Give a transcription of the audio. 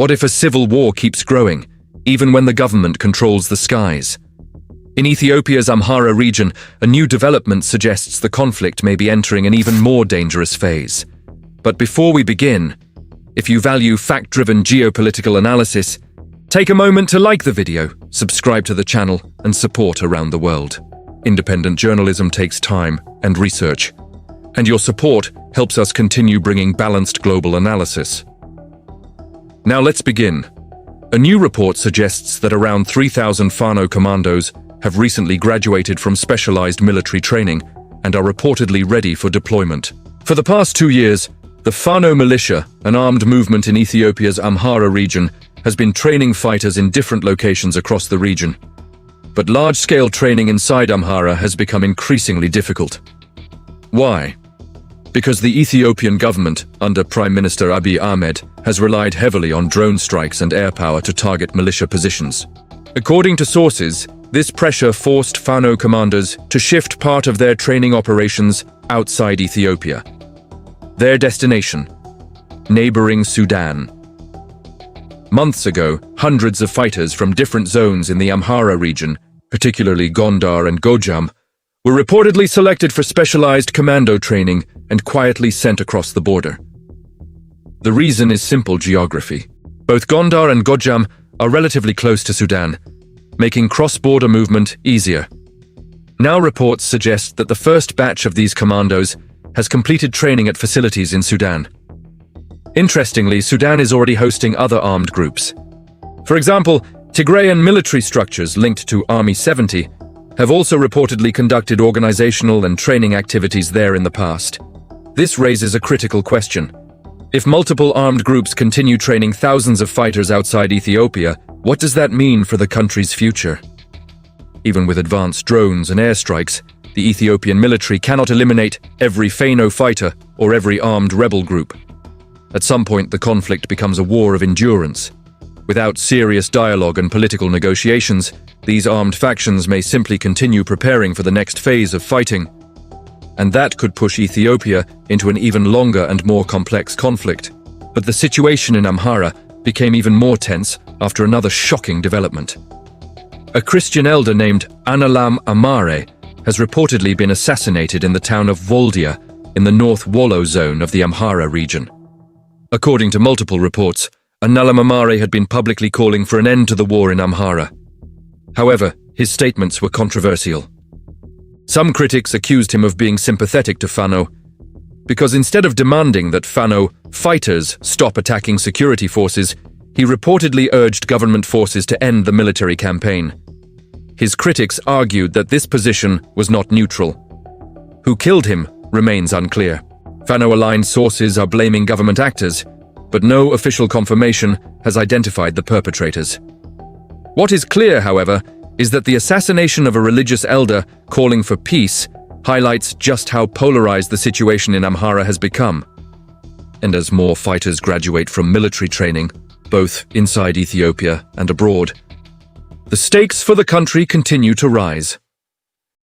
What if a civil war keeps growing, even when the government controls the skies? In Ethiopia's Amhara region, a new development suggests the conflict may be entering an even more dangerous phase. But before we begin, if you value fact-driven geopolitical analysis, take a moment to like the video, subscribe to the channel, and support Around the World. Independent journalism takes time and research, and your support helps us continue bringing balanced global analysis. Now let's begin. A new report suggests that around 3,000 Fano Commandos have recently graduated from specialized military training and are reportedly ready for deployment. For the past 2 years, the Fano Militia, an armed movement in Ethiopia's Amhara region, has been training fighters in different locations across the region. But large-scale training inside Amhara has become increasingly difficult. Why? Because the Ethiopian government, under Prime Minister Abiy Ahmed, has relied heavily on drone strikes and air power to target militia positions. According to sources, this pressure forced Fano commanders to shift part of their training operations outside Ethiopia. Their destination: neighboring Sudan. Months ago, hundreds of fighters from different zones in the Amhara region, particularly Gondar and Gojjam, were reportedly selected for specialized commando training and quietly sent across the border. The reason is simple geography. Both Gondar and Gojjam are relatively close to Sudan, making cross-border movement easier. Now reports suggest that the first batch of these commandos has completed training at facilities in Sudan. Interestingly, Sudan is already hosting other armed groups. For example, Tigrayan military structures linked to Army 70 have also reportedly conducted organizational and training activities there in the past. This raises a critical question. If multiple armed groups continue training thousands of fighters outside Ethiopia, what does that mean for the country's future? Even with advanced drones and airstrikes, the Ethiopian military cannot eliminate every Fano fighter or every armed rebel group. At some point, the conflict becomes a war of endurance. Without serious dialogue and political negotiations, these armed factions may simply continue preparing for the next phase of fighting. And that could push Ethiopia into an even longer and more complex conflict. But the situation in Amhara became even more tense after another shocking development. A Christian elder named Analam Amare has reportedly been assassinated in the town of Voldia in the North Wollo zone of the Amhara region. According to multiple reports, Analam Amare had been publicly calling for an end to the war in Amhara. However, his statements were controversial. Some critics accused him of being sympathetic to Fano, because instead of demanding that Fano fighters stop attacking security forces, he reportedly urged government forces to end the military campaign. His critics argued that this position was not neutral. Who killed him remains unclear. Fano-aligned sources are blaming government actors, but no official confirmation has identified the perpetrators. What is clear, however, is that the assassination of a religious elder calling for peace highlights just how polarized the situation in Amhara has become. And as more fighters graduate from military training, both inside Ethiopia and abroad, the stakes for the country continue to rise.